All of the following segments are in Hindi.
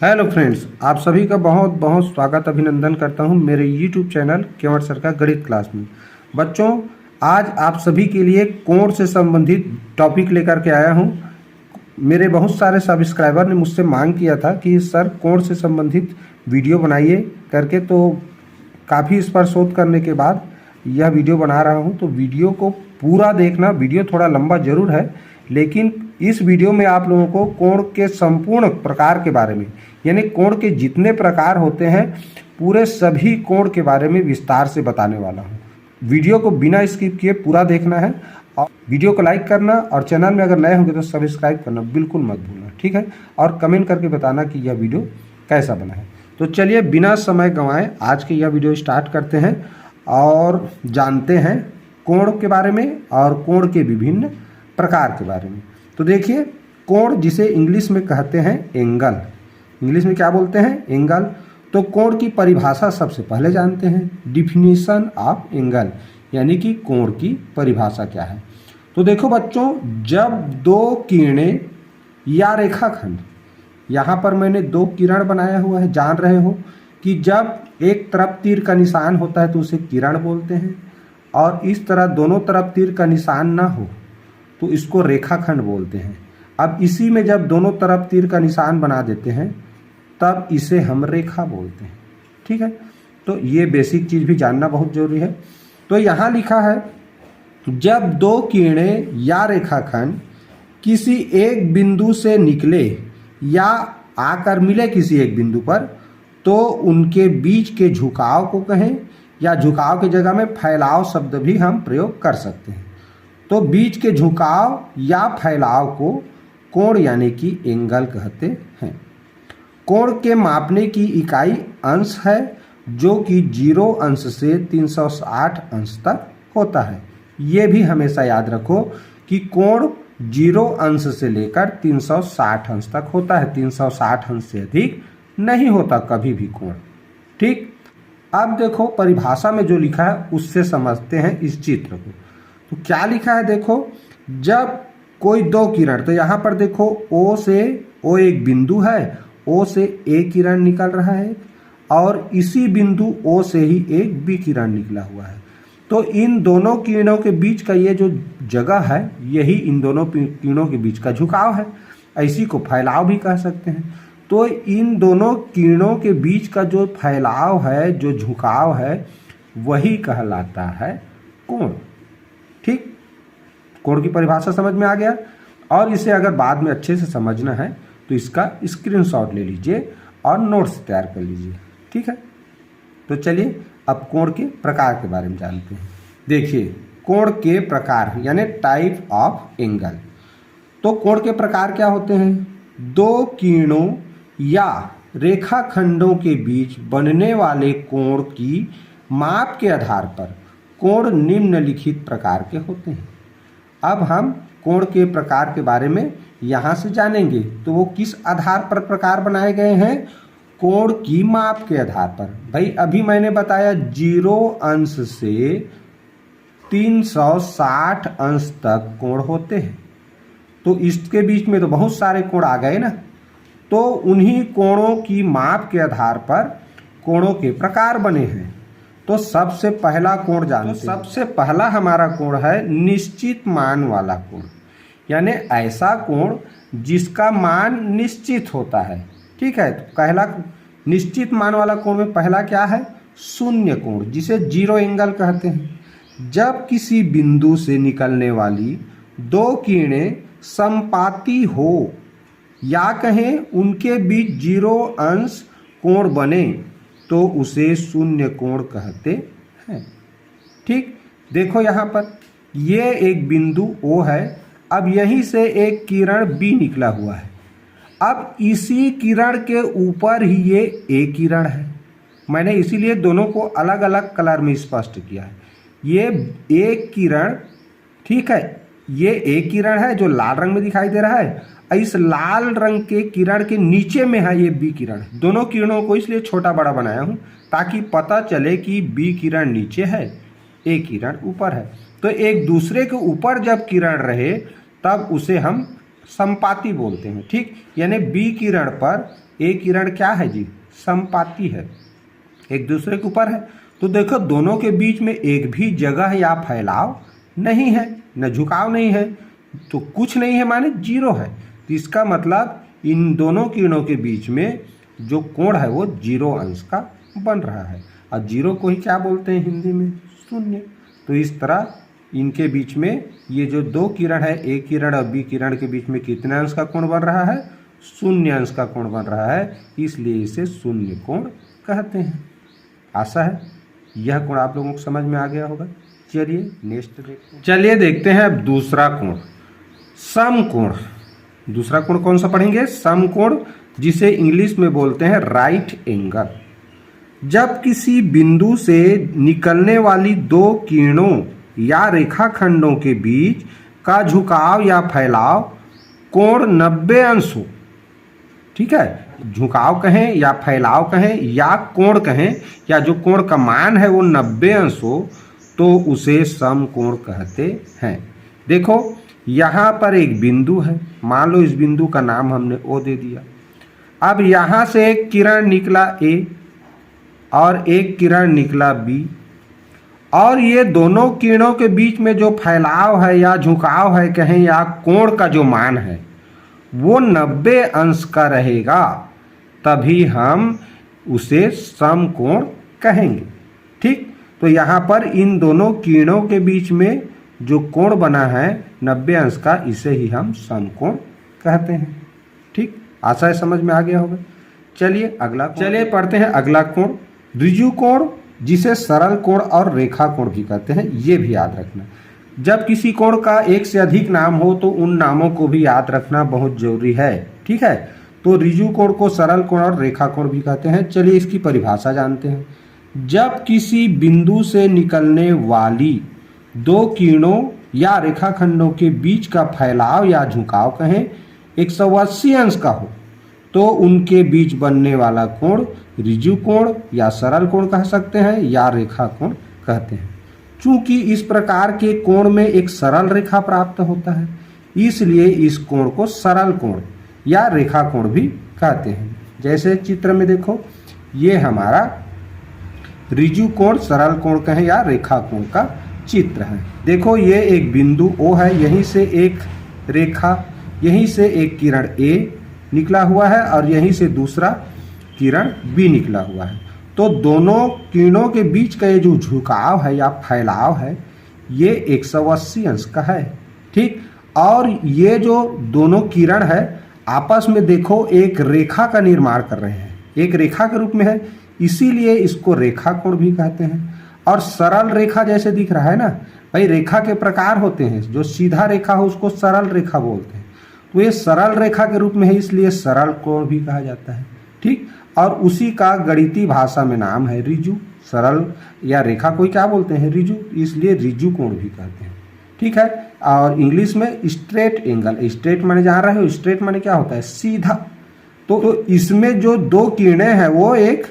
हेलो फ्रेंड्स, आप सभी का बहुत बहुत स्वागत अभिनंदन करता हूं मेरे यूट्यूब चैनल केवट सर का गणित क्लास में। बच्चों, आज आप सभी के लिए कोण से संबंधित टॉपिक लेकर के आया हूं। मेरे बहुत सारे सब्सक्राइबर ने मुझसे मांग किया था कि सर कोण से संबंधित वीडियो बनाइए करके, तो काफ़ी इस पर शोध करने के बाद यह वीडियो बना रहा हूं। तो वीडियो को पूरा देखना। वीडियो थोड़ा लंबा जरूर है, लेकिन इस वीडियो में आप लोगों को कोण के संपूर्ण प्रकार के बारे में, यानी कोण के जितने प्रकार होते हैं पूरे सभी कोण के बारे में विस्तार से बताने वाला हूं। वीडियो को बिना स्किप किए पूरा देखना है और वीडियो को लाइक करना, और चैनल में अगर नए होंगे तो सब्सक्राइब करना बिल्कुल मत भूलना, ठीक है। और कमेंट करके बताना कि यह वीडियो कैसा बना है। तो चलिए बिना समय गंवाए आज के यह वीडियो स्टार्ट करते हैं और जानते हैं कोण के बारे में और कोण के विभिन्न प्रकार के बारे में। तो देखिए, कोण जिसे इंग्लिश में कहते हैं एंगल, इंग्लिश में क्या बोलते हैं? एंगल। तो कोण की परिभाषा सबसे पहले जानते हैं, डिफिनीशन ऑफ एंगल, यानी कि कोण की परिभाषा क्या है। तो देखो बच्चों, जब दो किरणें या रेखाखंड, यहाँ पर मैंने दो किरण बनाया हुआ है, जान रहे हो कि जब एक तरफ तीर का निशान होता है तो उसे किरण बोलते हैं, और इस तरह दोनों तरफ तीर का निशान ना हो तो इसको रेखाखंड बोलते हैं। अब इसी में जब दोनों तरफ तीर का निशान बना देते हैं तब इसे हम रेखा बोलते हैं, ठीक है। तो ये बेसिक चीज़ भी जानना बहुत जरूरी है। तो यहाँ लिखा है, जब दो किरणें या रेखाखंड किसी एक बिंदु से निकले या आकर मिले किसी एक बिंदु पर, तो उनके बीच के झुकाव को कहें, या झुकाव की जगह में फैलाव शब्द भी हम प्रयोग कर सकते हैं। तो बीच के झुकाव या फैलाव को कोण यानी कि एंगल कहते हैं। कोण के मापने की इकाई अंश है, जो कि 0 अंश से 360 अंश तक होता है। ये भी हमेशा याद रखो कि कोण 0 अंश से लेकर 360 अंश तक होता है। 360 अंश से अधिक नहीं होता कभी भी कोण, ठीक। अब देखो परिभाषा में जो लिखा है उससे समझते हैं इस चित्र को। तो क्या लिखा है देखो, जब कोई दो किरण, तो यहाँ पर देखो O से, O एक बिंदु है, O से A किरण निकल रहा है, और इसी बिंदु O से ही एक B किरण निकला हुआ है। तो इन दोनों किरणों के बीच का ये जो जगह है, यही इन दोनों किरणों के बीच का झुकाव है। इसी को फैलाव भी कह सकते हैं। तो इन दोनों किरणों के बीच का जो फैलाव है, जो झुकाव है, वही कहलाता है कोण, ठीक। कोण की परिभाषा समझ में आ गया। और इसे अगर बाद में अच्छे से समझना है तो इसका स्क्रीनशॉट ले लीजिए और नोट्स तैयार कर लीजिए, ठीक है। तो चलिए अब कोण के प्रकार के बारे में जानते हैं। देखिए, कोण के प्रकार यानी टाइप ऑफ एंगल। तो कोण के प्रकार क्या होते हैं? दो किरणों या रेखाखंडों के बीच बनने वाले कोण की माप के आधार पर कोण निम्नलिखित प्रकार के होते हैं। अब हम कोण के प्रकार के बारे में यहाँ से जानेंगे। तो वो किस आधार पर प्रकार बनाए गए हैं? कोण की माप के आधार पर। भाई अभी मैंने बताया 0 अंश से 360 अंश तक कोण होते हैं। तो इसके बीच में तो बहुत सारे कोण आ गए ना। तो उन्हीं कोणों की माप के आधार पर कोणों के प्रकार बने हैं। तो सबसे पहला कोण जानते हैं। सबसे पहला हमारा कोण है निश्चित मान वाला कोण, यानी ऐसा कोण जिसका मान निश्चित होता है, ठीक है। तो पहला निश्चित मान वाला कोण में पहला क्या है? शून्य कोण, जिसे जीरो एंगल कहते हैं। जब किसी बिंदु से निकलने वाली दो किरणें समपाती हो, या कहें उनके बीच 0 अंश कोण बने, तो उसे शून्य कोण कहते हैं, ठीक। देखो यहाँ पर ये एक बिंदु O है। अब यहीं से एक किरण B निकला हुआ है। अब इसी किरण के ऊपर ही ये A किरण है। मैंने इसीलिए दोनों को अलग अलग कलर में स्पष्ट किया है। ये एक किरण, ठीक है, ये एक किरण है जो लाल रंग में दिखाई दे रहा है। इस लाल रंग के किरण के नीचे में है ये बी किरण। दोनों किरणों को इसलिए छोटा बड़ा बनाया हूं ताकि पता चले कि बी किरण नीचे है, ए किरण ऊपर है। तो एक दूसरे के ऊपर जब किरण रहे तब उसे हम समपाती बोलते हैं। ठीक, यानी बी किरण पर ए किरण क्या है जी, समपाती है, एक दूसरे के ऊपर है। तो देखो दोनों के बीच में एक भी जगह या फैलाव नहीं है, न झुकाव नहीं है, तो कुछ नहीं है माने जीरो है। तो इसका मतलब इन दोनों किरणों के बीच में जो कोण है वो जीरो अंश का बन रहा है। और जीरो को ही क्या बोलते हैं हिंदी में, शून्य। तो इस तरह इनके बीच में ये जो दो किरण है, ए किरण और बी किरण के बीच में कितने अंश का कोण बन रहा है, शून्य अंश का कोण बन रहा है, इसलिए इसे शून्य कोण कहते हैं। आशा है यह कोण आप लोगों को समझ में आ गया होगा। चलिए नेक्स्ट देखते हैं। चलिए देखते हैं अब दूसरा कोण, समकोण। दूसरा कोण कौन सा पढ़ेंगे, समकोण, जिसे इंग्लिश में बोलते हैं राइट एंगल। जब किसी बिंदु से निकलने वाली दो किरणों या रेखाखंडों के बीच का झुकाव या फैलाव कोण 90 अंश हो, ठीक है, झुकाव कहें या फैलाव कहें या कोण कहें, या जो कोण का मान है वो 90 अंश हो, तो उसे समकोण कहते हैं। देखो यहाँ पर एक बिंदु है, मान लो इस बिंदु का नाम हमने ओ दे दिया। अब यहाँ से एक किरण निकला ए और एक किरण निकला बी, और ये दोनों किरणों के बीच में जो फैलाव है या झुकाव है कहें या कोण का जो मान है वो 90 अंश का रहेगा, तभी हम उसे समकोण कहेंगे। ठीक, तो यहाँ पर इन दोनों किरणों के बीच में जो कोण बना है 90 अंश का, इसे ही हम समकोण कहते हैं। ठीक, आशा है समझ में आ गया होगा। चलिए अगला, चलिए पढ़ते हैं अगला कोण, ऋजु कोण, जिसे सरल कोण और रेखा कोण भी कहते हैं, ये भी याद रखना। जब किसी कोण का एक से अधिक नाम हो तो उन नामों को भी याद रखना बहुत जरूरी है। ठीक है, तो ऋजु कोण को सरल कोण और रेखा कोण भी कहते हैं। चलिए इसकी परिभाषा जानते हैं। जब किसी बिंदु से निकलने वाली दो किरणों या रेखाखंडों के बीच का फैलाव या झुकाव कहें 180 अंश का हो, तो उनके बीच बनने वाला कोण ऋजु कोण या सरल कोण कह सकते हैं या रेखा कोण कहते हैं। चूंकि इस प्रकार के कोण में एक सरल रेखा प्राप्त होता है, इसलिए इस कोण को सरल कोण या रेखा कोण भी कहते हैं। जैसे चित्र में देखो, ये हमारा ऋजु कोण, सरल कोण कहें या रेखा कोण का चित्र है। देखो ये एक बिंदु O है, यहीं से एक रेखा, यहीं से एक किरण A निकला हुआ है और यहीं से दूसरा किरण B निकला हुआ है। तो दोनों किरणों के बीच का ये जो झुकाव है या फैलाव है ये 180 अंश का है। ठीक, और ये जो दोनों किरण है आपस में देखो एक रेखा का निर्माण कर रहे हैं, एक रेखा के रूप में है, इसीलिए इसको रेखा कोण भी कहते हैं। और सरल रेखा जैसे दिख रहा है ना भाई, रेखा के प्रकार होते हैं, जो सीधा रेखा हो उसको सरल रेखा बोलते हैं, तो ये सरल रेखा के रूप में है, इसलिए सरल कोण भी कहा जाता है। ठीक, और उसी का गणितीय भाषा में नाम है ऋजु। सरल या रेखा को क्या बोलते हैं, ऋजु, इसलिए ऋजु कोण भी कहते हैं। ठीक है, और इंग्लिश में स्ट्रेट एंगल, स्ट्रेट माने जान रहे हो, स्ट्रेट माने क्या होता है, सीधा। तो इसमें जो दो किरणें हैं वो एक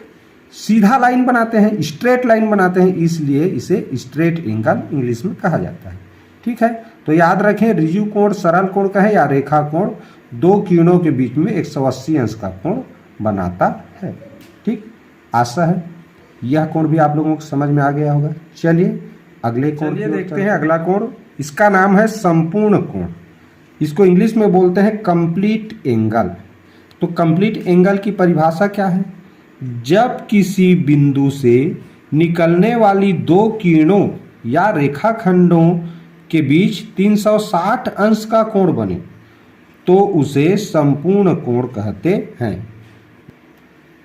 सीधा लाइन बनाते हैं, स्ट्रेट लाइन बनाते हैं, इसलिए इसे स्ट्रेट एंगल इंग्लिश में कहा जाता है। ठीक है, तो याद रखें ऋजु कोण, सरल कोण कहें या रेखा कोण, दो किरणों के बीच में 180 अंश का कोण बनाता है। ठीक, आशा है यह कोण भी आप लोगों को समझ में आ गया होगा। चलिए अगले कोण देखते हैं। अगला कोण, इसका नाम है संपूर्ण कोण, इसको इंग्लिश में बोलते हैं कंप्लीट एंगल। तो कंप्लीट एंगल की परिभाषा क्या है, जब किसी बिंदु से निकलने वाली दो किरणों या रेखाखंडों के बीच 360 अंश का कोण बने तो उसे संपूर्ण कोण कहते हैं।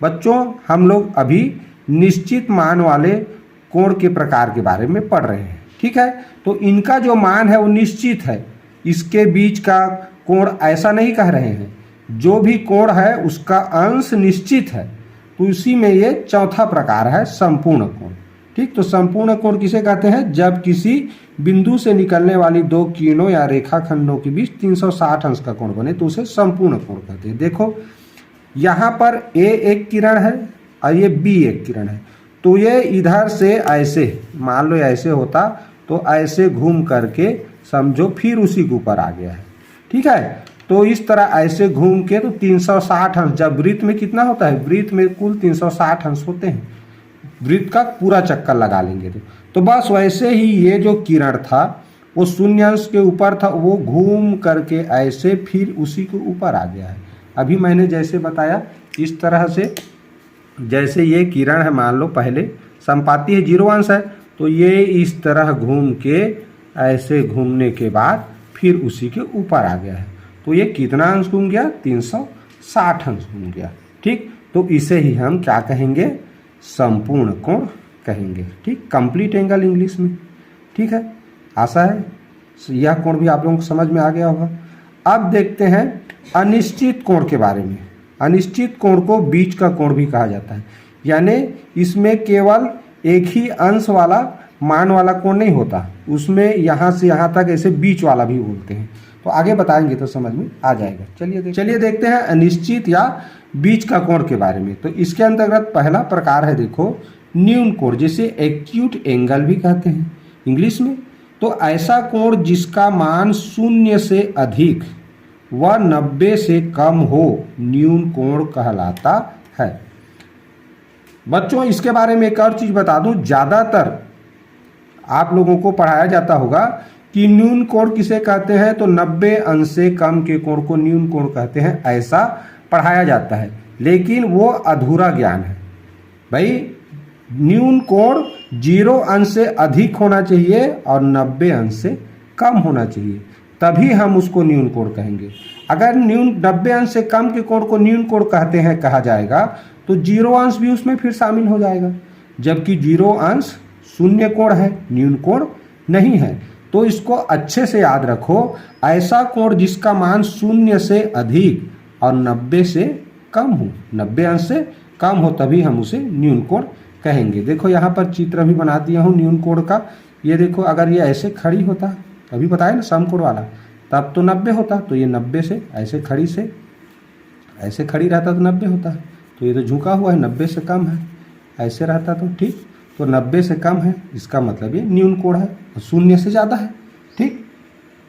बच्चों हम लोग अभी निश्चित मान वाले कोण के प्रकार के बारे में पढ़ रहे हैं। ठीक है, तो इनका जो मान है वो निश्चित है, इसके बीच का कोण ऐसा नहीं कह रहे हैं, जो भी कोण है उसका अंश निश्चित है, तो इसी में ये चौथा प्रकार है संपूर्ण कोण। ठीक, तो संपूर्ण कोण किसे कहते हैं, जब किसी बिंदु से निकलने वाली दो किरणों या रेखाखंडों के बीच 360 अंश का कोण बने तो उसे संपूर्ण कोण कहते हैं। देखो यहाँ पर A एक किरण है और ये B एक किरण है, तो ये इधर से ऐसे, मान लो ऐसे होता तो ऐसे घूम करके समझो फिर उसी के ऊपर आ गया है। ठीक है, तो इस तरह ऐसे घूम के तो 360 अंश, जब वृत्त में कितना होता है, वृत्त में कुल 360 अंश होते हैं, वृत्त का पूरा चक्कर लगा लेंगे तो बस वैसे ही ये जो किरण था वो शून्य अंश के ऊपर था, वो घूम करके ऐसे फिर उसी के ऊपर आ गया है। अभी मैंने जैसे बताया इस तरह से, जैसे ये किरण है, मान लो पहले संपाती है 0 अंश है, तो ये इस तरह घूम के ऐसे घूमने के बाद फिर उसी के ऊपर आ गया है, तो ये कितना अंश घूम गया, 360 अंश घूम गया। ठीक, तो इसे ही हम क्या कहेंगे, संपूर्ण कोण कहेंगे। ठीक, कंप्लीट एंगल इंग्लिश में। ठीक है, आशा है यह कोण भी आप लोगों को समझ में आ गया होगा। अब देखते हैं अनिश्चित कोण के बारे में। अनिश्चित कोण को बीच का कोण भी कहा जाता है, यानी इसमें केवल एक ही अंश वाला मान वाला कोण नहीं होता, उसमें यहाँ से यहाँ तक ऐसे बीच वाला भी बोलते हैं, तो आगे बताएंगे तो समझ में आ जाएगा। चलिए देखते हैं अनिश्चित या बीच का कोण के बारे में। तो इसके अंतर्गत पहला प्रकार है, देखो, न्यून कोण, जिसे एक्यूट एंगल भी कहते हैं इंग्लिश में। तो ऐसा कोण जिसका मान 0 से अधिक व 90 से कम हो न्यून कोण कहलाता है। बच्चों इसके बारे में एक और चीज बता दूं, ज्यादातर आप लोगों को पढ़ाया जाता होगा कि न्यून कोण किसे कहते हैं, तो 90 अंश से कम के कोण को न्यून कोण कहते हैं, ऐसा पढ़ाया जाता है, लेकिन वो अधूरा ज्ञान है भाई। न्यून कोण 0 अंश से अधिक होना चाहिए और 90 अंश से कम होना चाहिए, तभी हम उसको न्यून कोण कहेंगे। अगर 90 अंश से कम के कोण को न्यून कोण कहते हैं कहा जाएगा, तो 0 अंश भी उसमें फिर शामिल हो जाएगा, जबकि 0 अंश शून्य कोण है, न्यून कोण नहीं है। तो इसको अच्छे से याद रखो, ऐसा कोण जिसका मान 0 से अधिक और 90 से कम हो, 90 अंश से कम हो, तभी हम उसे न्यून कोण कहेंगे। देखो यहाँ पर चित्र भी बना दिया हूँ न्यून कोण का। ये देखो, अगर ये ऐसे खड़ी होता, अभी बताया ना समकोण वाला, तब तो 90 होता, तो ये 90 से ऐसे खड़ी से ऐसे खड़ी रहता तो 90 होता, तो ये तो झुका हुआ है, 90 से कम है, ऐसे रहता तो ठीक, तो 90 से कम है, इसका मतलब ये न्यून कोण है, 0 से ज़्यादा है। ठीक,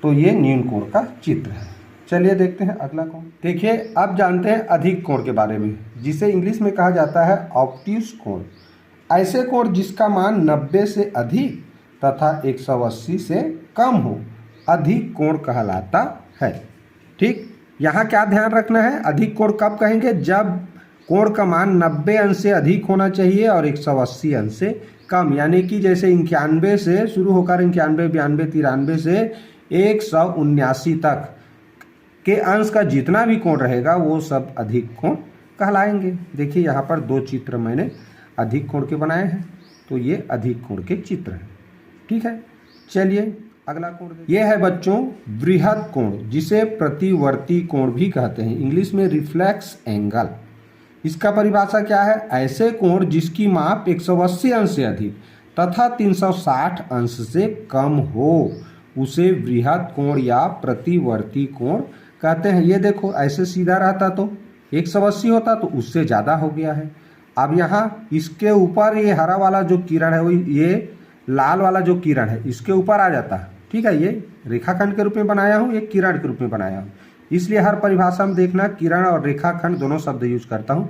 तो ये न्यून कोण का चित्र है। चलिए देखते हैं अगला कोण। देखिए, अब जानते हैं अधिक कोण के बारे में, जिसे इंग्लिश में कहा जाता है ऑब्ट्यूस कोण। ऐसे कोण जिसका मान 90 से अधिक तथा 180 से कम हो अधिक कोण कहलाता है। ठीक, यहाँ क्या ध्यान रखना है, अधिक कोण कब कहेंगे, जब कोण का मान 90 अंश से अधिक होना चाहिए और 180 अंश से कम, यानी कि जैसे 91 से शुरू होकर 91, 92, 93 से 179 तक के अंश का जितना भी कोण रहेगा वो सब अधिक कोण कहलाएंगे। देखिए यहाँ पर 2 चित्र मैंने अधिक कोण के बनाए हैं, तो ये अधिक कोण के चित्र हैं। ठीक है, चलिए अगला कोण। ये है बच्चों वृहद कोण, जिसे प्रतिवर्ती कोण भी कहते हैं, इंग्लिश में रिफ्लेक्स एंगल। इसका परिभाषा क्या है, ऐसे कोण जिसकी माप 180 अंश से अधिक तथा 360 अंश से कम हो उसे वृहद कोण या प्रतिवर्ती कोण कहते हैं। ये देखो, ऐसे सीधा रहता तो 180 होता, तो उससे ज़्यादा हो गया है। अब यहाँ इसके ऊपर ये हरा वाला जो किरण है, वो ये लाल वाला जो किरण है इसके ऊपर आ जाता है। ठीक है, ये रेखाखंड के रूप में बनाया हूँ, एक किरण के रूप में बनाया हूँ, इसलिए हर परिभाषा में देखना किरण और रेखाखंड दोनों शब्द यूज करता हूँ।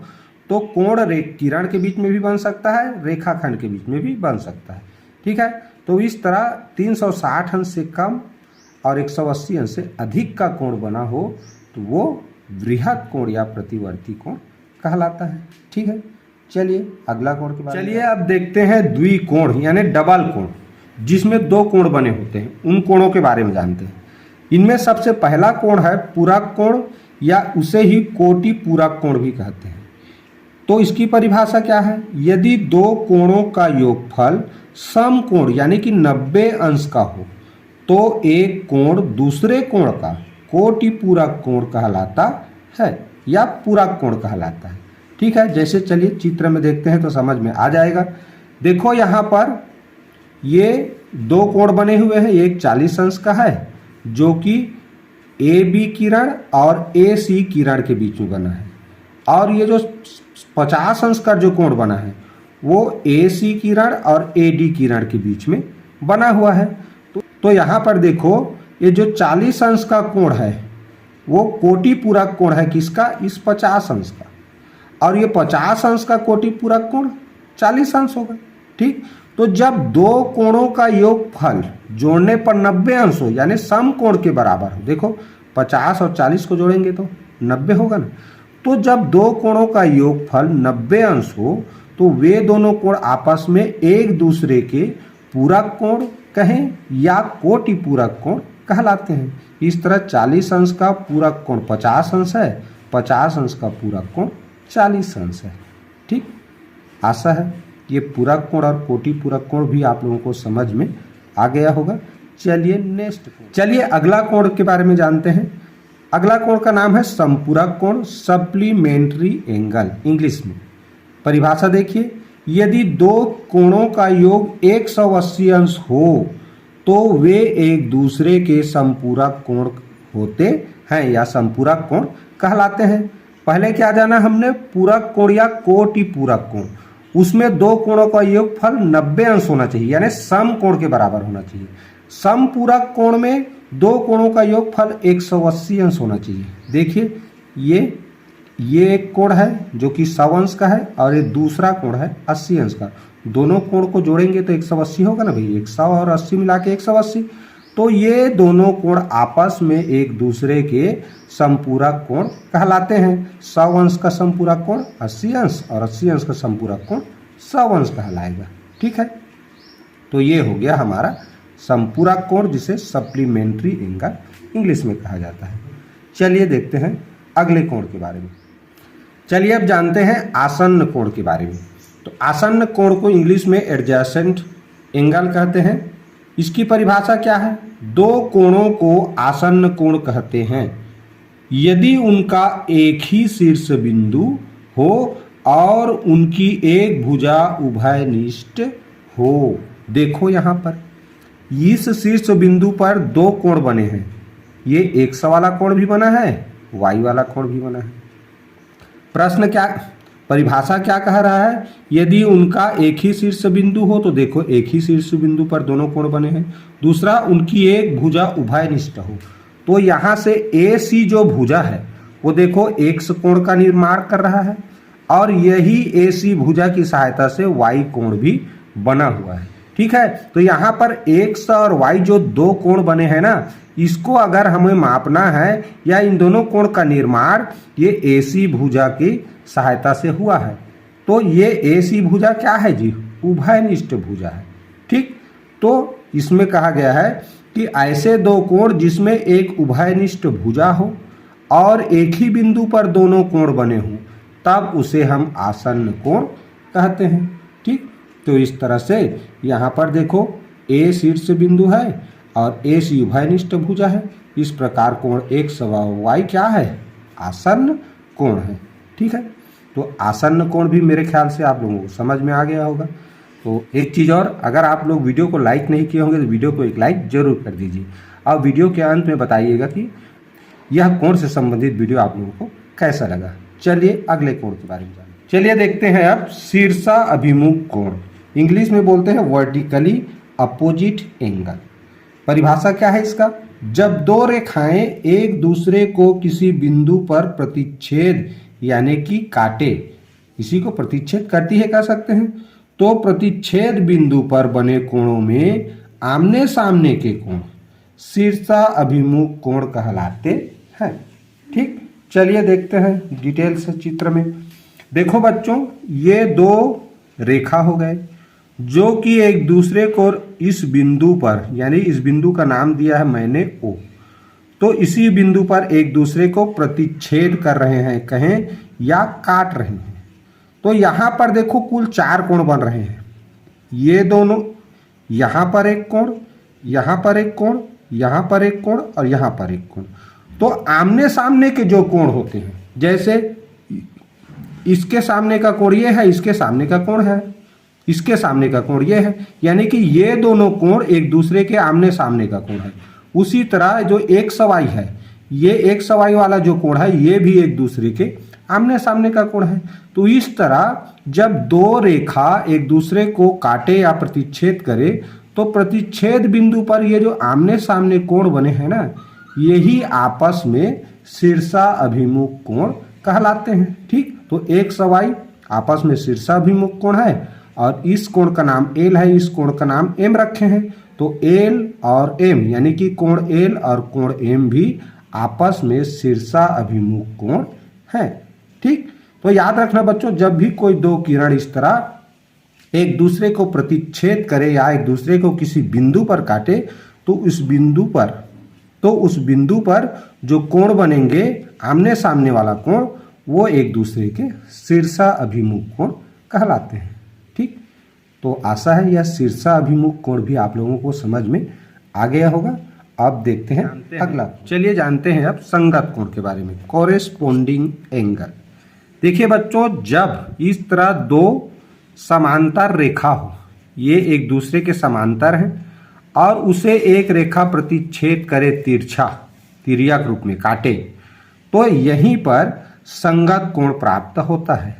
तो कोण किरण के बीच में भी बन सकता है, रेखाखंड के बीच में भी बन सकता है। ठीक है, तो इस तरह 360 अंश से कम और 180 अंश से अधिक का कोण बना हो तो वो वृहद कोण या प्रतिवर्ती कोण कहलाता है। ठीक है, चलिए अगला कोण के बारे में। चलिए अब देखते हैं द्विकोण यानी डबल कोण, जिसमें 2 कोण बने होते हैं, उन कोणों के बारे में जानते हैं। इनमें सबसे पहला कोण है पूरक कोण, या उसे ही कोटि पूरक कोण भी कहते हैं। तो इसकी परिभाषा क्या है, यदि 2 कोणों का योगफल समकोण यानी कि 90 अंश का हो तो एक कोण दूसरे कोण का कोटि पूरक कोण कहलाता है या पूरक कोण कहलाता है। ठीक है, जैसे चलिए चित्र में देखते हैं तो समझ में आ जाएगा। देखो यहाँ पर ये 2 कोण बने हुए हैं, एक 40 अंश का है जो कि ए बी किरण और ए सी किरण के बीच में बना है, और ये जो 50 अंश का जो कोण बना है वो ए सी किरण और ए डी किरण के बीच में बना हुआ है। तो यहाँ पर देखो, ये जो 40 अंश का कोण है वो कोटि पूरक कोण है किसका, इस 50 अंश का, और ये 50 अंश का कोटि पूरक कोण 40 अंश होगा। ठीक, तो जब दो कोणों का योगफल जोड़ने पर 90 अंश हो, यानी सम कोण के बराबर हो, देखो 50 और 40 को जोड़ेंगे तो 90 होगा ना, तो जब दो कोणों का योगफल 90 अंश हो तो वे दोनों कोण आपस में एक दूसरे के पूरक कोण कहें या कोटि पूरक कोण कहलाते हैं। इस तरह 40 अंश का पूरक कोण 50 अंश है, 50 अंश का पूरक कोण 40 अंश है। ठीक, आशा है ये पूरक कोण और कोटि पूरक कोण भी आप लोगों को समझ में आ गया होगा। चलिए अगला कोण के बारे में जानते हैं। अगला कोण का नाम है समपूरक कोण, सप्लीमेंट्री एंगल इंग्लिश में। परिभाषा देखिए, यदि दो कोणों का योग 180 अंश हो तो वे एक दूसरे के समपूरक कोण होते हैं या समपूरक कोण कहलाते हैं। पहले क्या जाना हमने, पूरक कोण या कोटि पूरक कोण, उसमें दो कोणों का योगफल 90 अंश होना चाहिए, यानी सम कोण के बराबर होना चाहिए। समपूरक कोण में दो कोणों का योगफल 180 अंश होना चाहिए। देखिए ये एक कोण है जो कि 100 अंश का है और ये दूसरा कोण है 80 अंश का। दोनों कोण को जोड़ेंगे तो 180 होगा ना भाई, 100 और 80 मिला के 180। तो ये दोनों कोण आपस में एक दूसरे के समपूरक कोण कहलाते हैं। 100 अंश का समपूरक कोण 80 अंश और 80 अंश का समपूरक कोण 100 अंश कहलाएगा। ठीक है, तो ये हो गया हमारा समपूरक कोण, जिसे सप्लीमेंट्री एंगल इंग्लिश में कहा जाता है। चलिए देखते हैं अगले कोण के बारे में। चलिए अब जानते हैं आसन्न कोण के बारे में। तो आसन्न कोण को इंग्लिश में एडजेसेंट एंगल कहते हैं। इसकी परिभाषा क्या है, दो कोणों को आसन्न कोण कहते हैं यदि उनका एक ही शीर्ष बिंदु हो और उनकी एक भुजा उभयनिष्ठ हो। देखो यहाँ पर इस शीर्ष बिंदु पर दो कोण बने हैं, ये एक्स वाला कोण भी बना है, वाई वाला कोण भी बना है। प्रश्न क्या, परिभाषा क्या कह रहा है, यदि उनका एक ही शीर्ष बिंदु हो, तो देखो एक ही शीर्ष बिंदु पर दोनों कोण बने हैं। दूसरा, उनकी एक भुजा उभयनिष्ठ हो, तो यहाँ से ए सी जो भुजा है वो देखो एक्स कोण का निर्माण कर रहा है और यही ए सी भुजा की सहायता से वाई कोण भी बना हुआ है। ठीक है, तो यहाँ पर एक्स और वाई जो दो कोण बने हैं ना, इसको अगर हमें मापना है या इन दोनों कोण का निर्माण ये एसी भुजा की सहायता से हुआ है, तो ये एसी भुजा क्या है जी, उभयनिष्ठ भुजा है। ठीक, तो इसमें कहा गया है कि ऐसे दो कोण जिसमें एक उभयनिष्ठ भुजा हो और एक ही बिंदु पर दोनों कोण बने हों, तब उसे हम आसन्न कोण कहते हैं। ठीक, तो इस तरह से यहाँ पर देखो ए शीर्ष बिंदु है और ए सी उभयनिष्ठ भुजा है। इस प्रकार कोण एक्स व वाई क्या है, आसन्न कोण है। ठीक है, तो आसन्न कोण भी मेरे ख्याल से आप लोगों को समझ में आ गया होगा। तो एक चीज़ और, अगर आप लोग वीडियो को लाइक नहीं किए होंगे तो वीडियो को एक लाइक जरूर कर दीजिए। अब वीडियो के अंत में बताइएगा कि यह कोण से संबंधित वीडियो आप लोगों को कैसा लगा। चलिए अगले कोण के बारे में जानते हैं। चलिए देखते हैं अब शीर्षा अभिमुख कोण, इंग्लिश में बोलते हैं वर्टिकली अपोजिट एंगल। परिभाषा क्या है इसका, जब दो रेखाएं एक दूसरे को किसी बिंदु पर प्रतिच्छेद यानी कि काटे, इसी को प्रतिच्छेद करती है कह सकते हैं, तो प्रतिच्छेद बिंदु पर बने कोणों में आमने सामने के कोण शीर्षा अभिमुख कोण कहलाते हैं। ठीक, चलिए देखते हैं डिटेल से चित्र में। देखो बच्चों, ये दो रेखा हो गए जो कि एक दूसरे को इस बिंदु पर, यानी इस बिंदु का नाम दिया है मैंने ओ, तो इसी बिंदु पर एक दूसरे को प्रतिच्छेद कर रहे हैं कहें या काट रहे हैं। तो यहाँ पर देखो कुल 4 कोण बन रहे हैं, ये दोनों, यहाँ पर एक कोण, यहाँ पर एक कोण, यहाँ पर एक कोण और यहाँ पर एक कोण। तो आमने सामने के जो कोण होते हैं, जैसे इसके सामने का कोण ये है, इसके सामने का कोण है, इसके सामने का कोण ये है, यानी कि ये दोनों कोण एक दूसरे के आमने सामने का कोण है। उसी तरह जो एक सवाई है, ये एक सवाई वाला जो कोण है ये भी एक दूसरे के आमने सामने का कोण है। तो इस तरह जब दो रेखा एक दूसरे को काटे या प्रतिच्छेद करे, तो प्रतिच्छेद बिंदु पर ये जो आमने सामने कोण बने हैं ना, यही आपस में शीर्षा अभिमुख कोण कहलाते हैं। ठीक, तो एक सवाई आपस में शीर्षा अभिमुख कोण है और इस कोण का नाम एल है, इस कोण का नाम एम रखे हैं। तो एल और एम यानी कि कोण एल और कोण एम भी आपस में शीर्षा अभिमुख कोण है। ठीक, तो याद रखना बच्चों, जब भी कोई दो किरण इस तरह एक दूसरे को प्रतिच्छेद करे या एक दूसरे को किसी बिंदु पर काटे तो उस बिंदु पर जो कोण बनेंगे आमने सामने वाला कोण, वो एक दूसरे के शीर्षा अभिमुख कोण कहलाते हैं। ठीक, तो आशा है यह शीर्षा अभिमुख कोण भी आप लोगों को समझ में आ गया होगा। अब देखते हैं अगला। चलिए जानते हैं अब संगत कोण के बारे में, कोरेस्पोंडिंग एंगल। देखिए बच्चों, जब इस तरह दो समांतर रेखा हो, ये एक दूसरे के समांतर हैं और उसे एक रेखा प्रतिच्छेद करे तिर्यक रूप में काटे, तो यहीं पर संगत कोण प्राप्त होता है।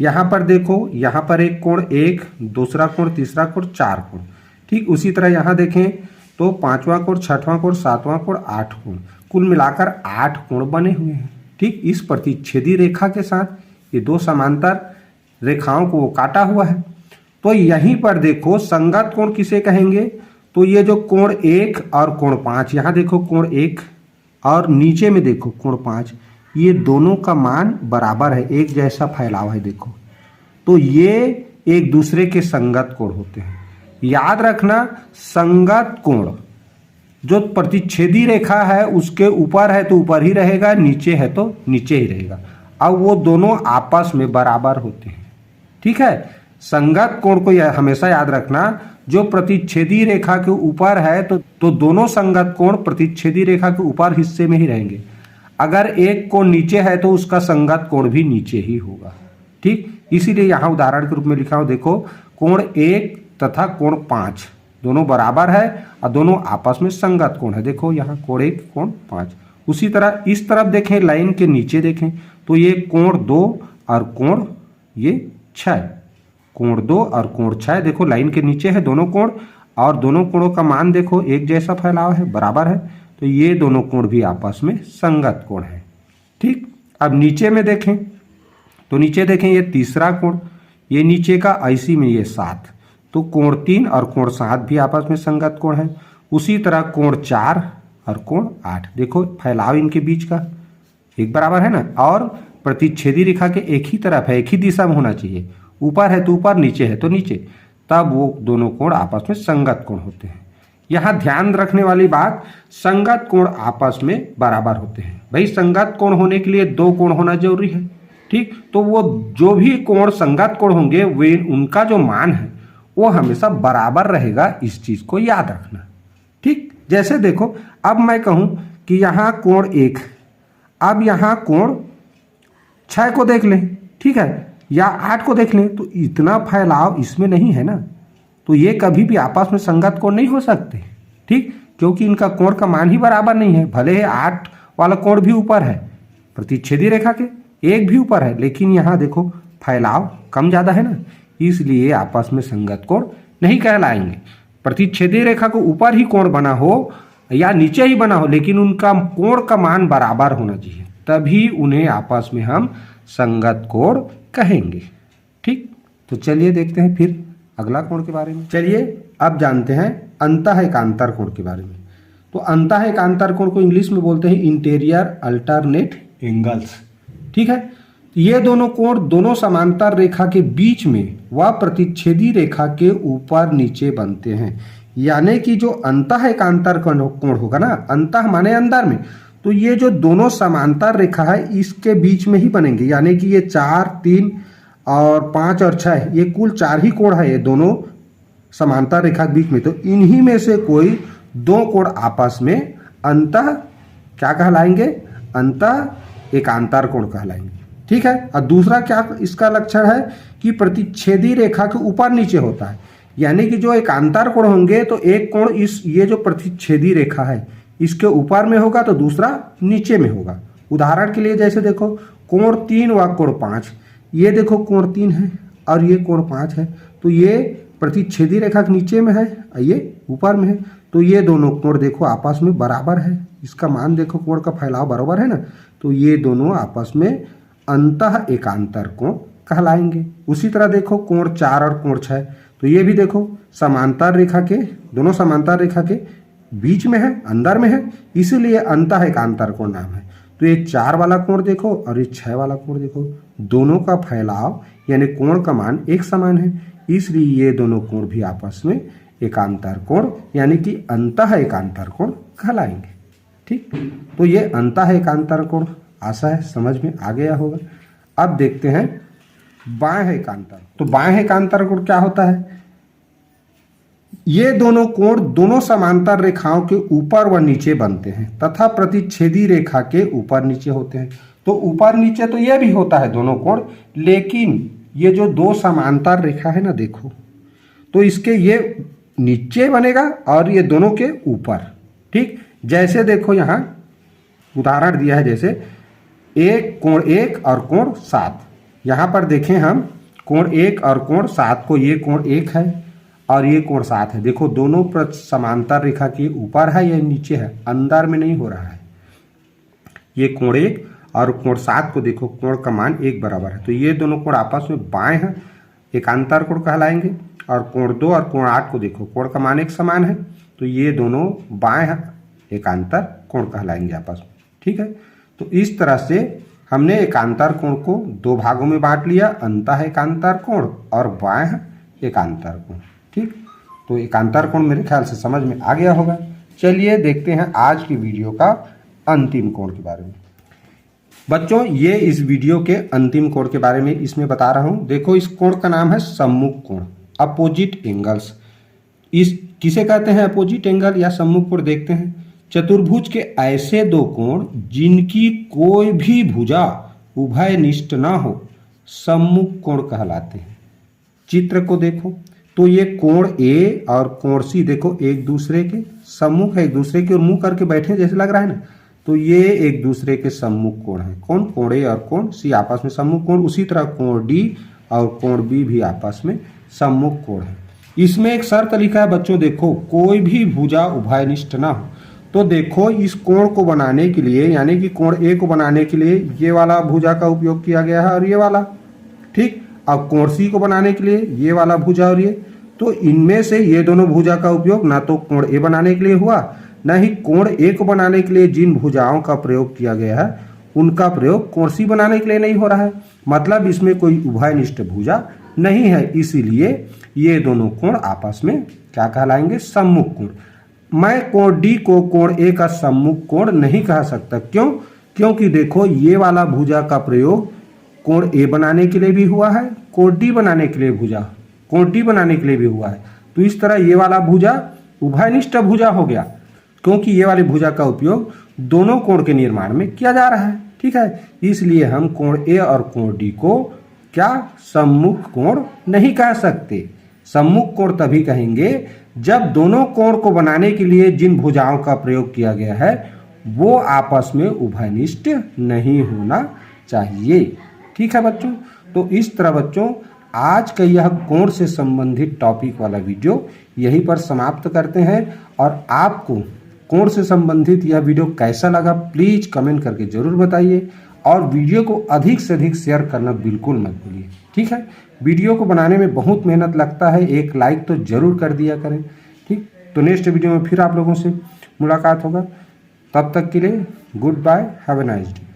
यहाँ पर देखो, यहाँ पर एक कोण एक, दूसरा कोण, तीसरा कोण, चार कोण। ठीक, उसी तरह यहाँ देखें तो पांचवा कोण, छठवां कोण, सातवां कोण, 8 कोण, कुल मिलाकर 8 कोण बने हुए हैं। ठीक, इस प्रतिच्छेदी रेखा के साथ ये दो समांतर रेखाओं को काटा हुआ है। तो यहीं पर देखो संगत कोण किसे कहेंगे, तो ये जो कोण 1 और कोण 5, यहाँ देखो कोण 1 और नीचे में देखो कोण 5, ये दोनों का मान बराबर है, एक जैसा फैलाव है देखो, तो ये एक दूसरे के संगत कोण होते हैं। याद रखना, संगत कोण जो प्रतिच्छेदी रेखा है उसके ऊपर है तो ऊपर ही रहेगा, नीचे है तो नीचे ही रहेगा। अब वो दोनों आपस में बराबर होते हैं। ठीक है, संगत कोण को हमेशा याद रखना, जो प्रतिच्छेदी रेखा के ऊपर है तो दोनों संगत कोण प्रतिच्छेदी रेखा के ऊपर हिस्से में ही रहेंगे। अगर एक कोण नीचे है तो उसका संगत कोण भी नीचे ही होगा। ठीक, इसीलिए यहाँ उदाहरण के रूप में लिखा हूं, देखो कोण 1 तथा कोण 5 दोनों बराबर है और दोनों आपस में संगत कोण है। देखो यहाँ कोण 1 कोण 5। उसी तरह इस तरफ देखें, लाइन के नीचे देखें तो ये कोण 2 और कोण ये 6, कोण 2 और कोण 6, देखो लाइन के नीचे है दोनों कोण और दोनों कोणों का मान देखो एक जैसा फैलाव है, बराबर है, तो ये दोनों कोण भी आपस में संगत कोण है। ठीक, अब नीचे में देखें तो नीचे देखें ये तीसरा कोण, ये नीचे का ऐसी में ये 7, तो कोण 3 और कोण 7 भी आपस में संगत कोण है। उसी तरह कोण 4 और कोण 8, देखो फैलाव इनके बीच का एक बराबर है ना, और प्रतिच्छेदी रेखा के एक ही तरफ है, एक ही दिशा में होना चाहिए, ऊपर है तो ऊपर, नीचे है तो नीचे, तब वो दोनों कोण आपस में संगत कोण होते हैं। यहाँ ध्यान रखने वाली बात, संगत कोण आपस में बराबर होते हैं। भाई संगत कोण होने के लिए दो कोण होना जरूरी है। ठीक, तो वो जो भी कोण संगत कोण होंगे वे उनका जो मान है वो हमेशा बराबर रहेगा, इस चीज को याद रखना। ठीक, जैसे देखो अब मैं कहूं कि यहाँ कोण 1, अब यहाँ कोण 6 को देख लें, ठीक है, या 8 को देख लें, तो इतना फैलाव इसमें नहीं है ना, तो ये कभी भी आपस में संगत कोण नहीं हो सकते। ठीक, क्योंकि इनका कोण का मान ही बराबर नहीं है। भले ही 8 वाला कोण भी ऊपर है, प्रतिच्छेदी रेखा के 1 भी ऊपर है, लेकिन यहाँ देखो फैलाव कम ज्यादा है ना, इसलिए आपस में संगत कोण नहीं कहलाएंगे। प्रतिच्छेदी रेखा को ऊपर ही कोण बना हो या नीचे ही बना हो, लेकिन उनका कोण का मान बराबर होना चाहिए, तभी उन्हें आपस में हम संगत कोण कहेंगे। ठीक, तो चलिए देखते हैं फिर अगला कोण के बारे में। चलिए अब जानते हैं अंतः एकांतर कोण के बारे में। तो अंतः एकांतर कोण को इंग्लिश में बोलते हैं इंटीरियर अल्टरनेट एंगल्स। ठीक है, ये दोनों कोण दोनों समांतर रेखा के बीच में व प्रतिच्छेदी रेखा के ऊपर नीचे बनते हैं। यानी कि जो अंतः एकांतर कोण होगा ना, अंतः माने अंदर में, तो ये जो दोनों समांतर रेखा है इसके बीच में ही बनेंगे। यानी कि ये 4, 3 और 5 और 6, ये कुल 4 ही कोण है ये दोनों समांतर रेखा के बीच में। तो इन्हीं में से कोई दो कोण आपस में अंतः क्या कहलाएंगे, अंतः एकांतर कोण कहलाएंगे। ठीक है, और दूसरा क्या इसका लक्षण है कि प्रतिच्छेदी रेखा के ऊपर नीचे होता है। यानी कि जो एकांतर कोण होंगे तो एक कोण ये जो प्रतिच्छेदी रेखा है इसके ऊपर में होगा तो दूसरा नीचे में होगा। उदाहरण के लिए जैसे देखो कोण 3 व कोण 5, ये देखो कोण 3 है और ये कोण 5 है, तो ये प्रतिच्छेदी रेखा के नीचे में है और ये ऊपर में है, तो ये दोनों कोण देखो आपस में बराबर है, इसका मान देखो, कोण का फैलाव बराबर है ना, तो ये दोनों आपस में अंतः एकांतर कोण कहलाएंगे। उसी तरह देखो कोण 4 और कोण 6, तो ये भी देखो समांतर रेखा के, दोनों समांतर रेखा के बीच में है, अंदर में है, इसीलिए अंतः एकांतर कोण नाम है। तो ये 4 वाला कोण देखो और ये 6 वाला कोण देखो, दोनों का फैलाव यानी कोण का मान एक समान है, इसलिए ये दोनों कोण भी आपस में एकांतर कोण यानी कि अंतः एकांतर कोण कहलाएंगे। ठीक, तो ये अंतः एकांतर कोण आशा है समझ में आ गया होगा। अब देखते हैं बाह्य एकांतर। तो बाह्य एकांतर कोण क्या होता है? ये दोनों कोण दोनों समांतर रेखाओं के ऊपर व नीचे बनते हैं तथा प्रतिच्छेदी रेखा के ऊपर नीचे होते हैं। तो ऊपर नीचे तो ये भी होता है दोनों कोण, लेकिन ये जो दो समांतर रेखा है ना देखो, तो इसके ये नीचे बनेगा और ये दोनों के ऊपर। ठीक, जैसे देखो यहाँ उदाहरण दिया है, जैसे एक कोण 1 और कोण 7। यहाँ पर देखें हम कोण 1 और कोण 7 को, ये कोण 1 है और ये कोण 7 है। देखो दोनों समांतर रेखा के ऊपर है या नीचे है, अंदर में नहीं हो रहा है। ये कोण 1 और कोण 7 को देखो, कोण का मान 1 बराबर है, तो ये दोनों कोण आपस में बाएं हैं, एकांतर कोण कहलाएंगे। और कोण 2 और कोण 8 को देखो, कोण का मान एक समान है, तो ये दोनों बाएं हैं, एकांतर कोण कहलाएंगे आपस में। ठीक है, तो इस तरह से हमने एकांतर कोण को 2 भागों में बांट लिया, अंतः एकांतर कोण और बाह्य एकांतर कोण। ठीक, तो एकांतर कोण मेरे ख्याल से समझ में आ गया होगा। चलिए देखते हैं आज की वीडियो का अंतिम कोण के बारे में। बच्चों ये इस वीडियो के अंतिम कोण के बारे में इसमें बता रहा हूं। देखो इस कोण का नाम है सम्मुख कोण, अपोजिट एंगल्स। इस किसे कहते हैं अपोजिट एंगल या सम्मुख कोण? देखते हैं, चतुर्भुज के ऐसे दो कोण जिनकी कोई भी भुजा उभयनिष्ठ ना हो सम्मुख कोण कहलाते हैं। चित्र को देखो तो ये कोण ए और कोण सी देखो एक दूसरे के सम्मुख है, एक दूसरे की ओर मुंह करके बैठे जैसे लग रहा है ना, तो ये एक दूसरे के सम्मुख कोण है। कौन? कोण ए और कोण सी आपस में सम्मुख कोण। उसी तरह कोण डी और कोण बी भी आपस में सम्मुख कोण है। इसमें एक शर्त लिखा है बच्चों, देखो कोई भी भुजा उभयनिष्ठ ना हो। तो देखो इस कोण को बनाने के लिए यानी कि कोण ए को बनाने के लिए ये वाला भुजा का उपयोग किया गया है और ये वाला। ठीक, अब कोण सी को बनाने के लिए ये वाला भुजा और ये, तो इनमें से ये दोनों भुजा का उपयोग ना तो कोण ए बनाने के लिए हुआ, न ही कोण ए को बनाने के लिए जिन भुजाओं का प्रयोग किया गया है उनका प्रयोग कोण सी बनाने के लिए नहीं हो रहा है। मतलब इसमें कोई उभयनिष्ठ भुजा नहीं है, इसीलिए ये दोनों कोण आपस में क्या कहलाएंगे? सम्मुख कोण। मैं कोण डी को कोण ए का सम्मुख कोण नहीं कह सकता। क्यों? क्योंकि देखो ये वाला भुजा का प्रयोग कोण ए बनाने के लिए भी हुआ है, कोण डी बनाने के लिए कोण डी बनाने के लिए भी हुआ है। तो इस तरह ये वाला भुजा उभयनिष्ठ भुजा हो गया, क्योंकि ये वाली भुजा का उपयोग दोनों कोण के निर्माण में किया जा रहा है। ठीक है, इसलिए हम कोण ए और कोण डी को क्या सम्मुख कोण नहीं कह सकते। सम्मुख कोण तभी कहेंगे जब दोनों कोण को बनाने के लिए जिन भुजाओं का प्रयोग किया गया है वो आपस में उभयनिष्ठ नहीं होना चाहिए। ठीक है बच्चों, तो इस तरह बच्चों आज का यह कोण से संबंधित टॉपिक वाला वीडियो यहीं पर समाप्त करते हैं। और आपको कोण से संबंधित यह वीडियो कैसा लगा प्लीज कमेंट करके जरूर बताइए, और वीडियो को अधिक से अधिक शेयर करना बिल्कुल मत भूलिए। ठीक है, वीडियो को बनाने में बहुत मेहनत लगता है, एक लाइक तो जरूर कर दिया करें। ठीक, तो नेक्स्ट वीडियो में फिर आप लोगों से मुलाकात होगा, तब तक के लिए goodbye, have a nice day.